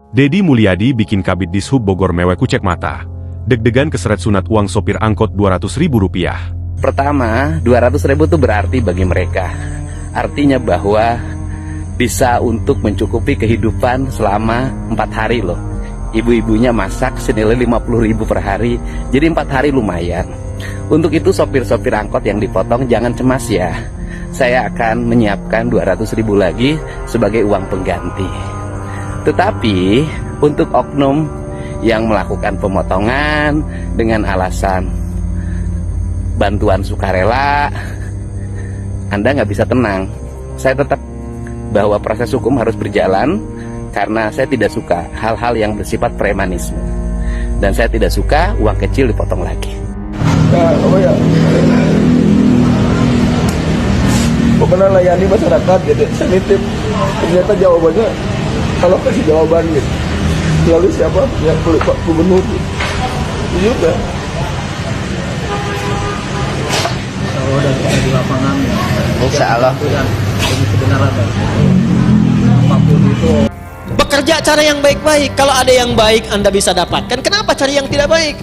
Dedi Mulyadi bikin Kabid Dishub Bogor mewek kucek mata. Deg-degan keseret sunat uang sopir angkot Rp200.000. Pertama, 200.000 itu berarti bagi mereka. Artinya bahwa bisa untuk mencukupi kehidupan selama 4 hari loh. Ibu-ibunya masak senilai 50.000 per hari, jadi 4 hari lumayan. Untuk itu sopir-sopir angkot yang dipotong jangan cemas ya. Saya akan menyiapkan 200.000 lagi sebagai uang pengganti. Tetapi untuk oknum yang melakukan pemotongan dengan alasan bantuan sukarela, Anda nggak bisa tenang. Saya tetap bahwa proses hukum harus berjalan karena saya tidak suka hal-hal yang bersifat premanisme. Dan saya tidak suka uang kecil dipotong lagi. Pernah layani masyarakat gitu, saya nitip, ternyata jawabannya kalau kasih jawaban gitu, lalu siapa yang kulit Pak Gubernur gitu. Itu juga. Kalau dari di lapangan ya, Insya Allah. Demi kebenaran apapun itu. Bekerja cara yang baik-baik. Kalau ada yang baik Anda bisa dapatkan, kenapa cari yang tidak baik?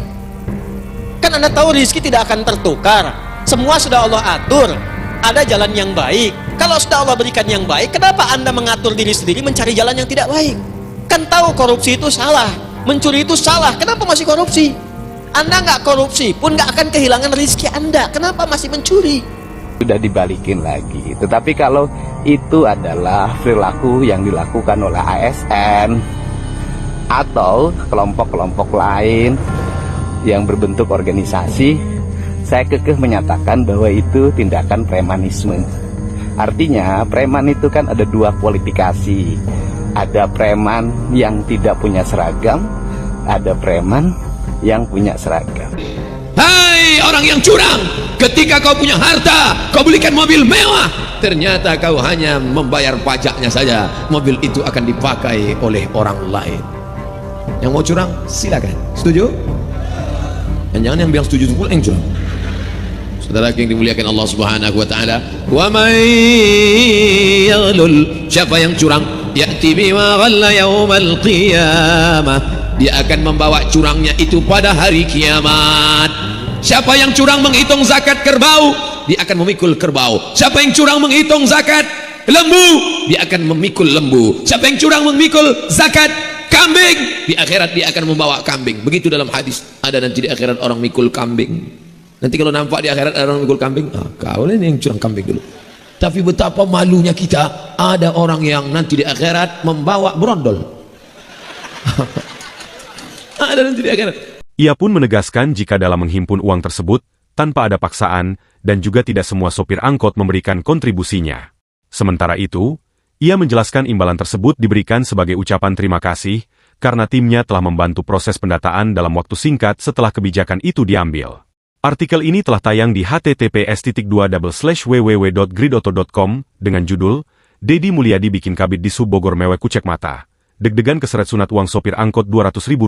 Kan Anda tahu rezeki tidak akan tertukar. Semua sudah Allah atur. Ada jalan yang baik. Kalau sudah Allah berikan yang baik, kenapa Anda mengatur diri sendiri mencari jalan yang tidak baik? Kan tahu korupsi itu salah, mencuri itu salah, kenapa masih korupsi? Anda nggak korupsi pun nggak akan kehilangan rezeki Anda, kenapa masih mencuri? Sudah dibalikin lagi. Tetapi kalau itu adalah perilaku yang dilakukan oleh ASN atau kelompok-kelompok lain yang berbentuk organisasi, saya kekeh menyatakan bahwa itu tindakan premanisme. Artinya preman itu kan ada 2 kualifikasi. Ada preman yang tidak punya seragam, ada preman yang punya seragam. Hai orang yang curang, ketika kau punya harta, kau belikan mobil mewah, ternyata kau hanya membayar pajaknya saja. Mobil itu akan dipakai oleh orang lain. Yang mau curang silakan. Setuju? Dan jangan yang bilang setuju itu pula yang curang. Saudara yang dimuliakan Allah Subhanahu wa taala, wa may yaghlul, siapa yang curang, ya'ti bima ghalla yaumal qiyamah, dia akan membawa curangnya itu pada hari kiamat. Siapa yang curang menghitung zakat kerbau, dia akan memikul kerbau. Siapa yang curang menghitung zakat lembu, dia akan memikul lembu. Siapa yang curang memikul zakat kambing, di akhirat dia akan membawa kambing. Begitu dalam hadis, ada nanti di akhirat orang mikul kambing. Nanti kalau nampak di akhirat ada orang mikul kambing, kau ini yang curang kambing dulu. Tapi betapa malunya kita, ada orang yang nanti di akhirat membawa brondol. Ada nanti di akhirat. Ia pun menegaskan jika dalam menghimpun uang tersebut, tanpa ada paksaan, dan juga tidak semua sopir angkot memberikan kontribusinya. Sementara itu, ia menjelaskan imbalan tersebut diberikan sebagai ucapan terima kasih, karena timnya telah membantu proses pendataan dalam waktu singkat setelah kebijakan itu diambil. Artikel ini telah tayang di https://www.gridoto.com dengan judul Dedi Mulyadi bikin Kabid Dishub Bogor mewek kucek mata. Deg-degan keseret sunat uang sopir angkot Rp200.000.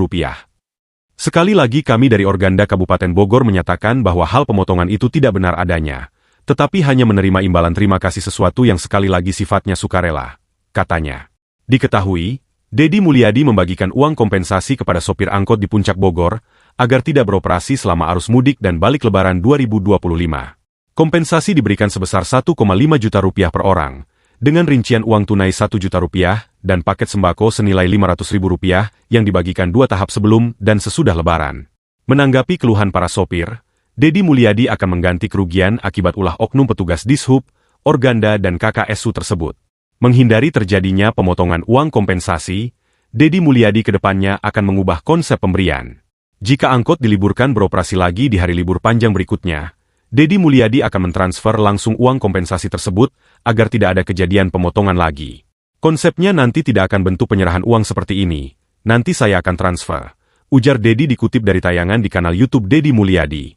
Sekali lagi kami dari Organda Kabupaten Bogor menyatakan bahwa hal pemotongan itu tidak benar adanya, tetapi hanya menerima imbalan terima kasih sesuatu yang sekali lagi sifatnya sukarela, katanya. Diketahui, Dedi Mulyadi membagikan uang kompensasi kepada sopir angkot di Puncak Bogor, agar tidak beroperasi selama arus mudik dan balik lebaran 2025. Kompensasi diberikan sebesar Rp1,5 juta per orang, dengan rincian uang tunai Rp1 juta dan paket sembako senilai Rp500.000 yang dibagikan 2 tahap sebelum dan sesudah lebaran. Menanggapi keluhan para sopir, Dedi Mulyadi akan mengganti kerugian akibat ulah oknum petugas Dishub, Organda dan KKSU tersebut. Menghindari terjadinya pemotongan uang kompensasi, Dedi Mulyadi ke depannya akan mengubah konsep pemberian. Jika angkot diliburkan beroperasi lagi di hari libur panjang berikutnya, Dedi Mulyadi akan mentransfer langsung uang kompensasi tersebut agar tidak ada kejadian pemotongan lagi. Konsepnya nanti tidak akan bentuk penyerahan uang seperti ini, nanti saya akan transfer, ujar Dedi dikutip dari tayangan di kanal YouTube Dedi Mulyadi.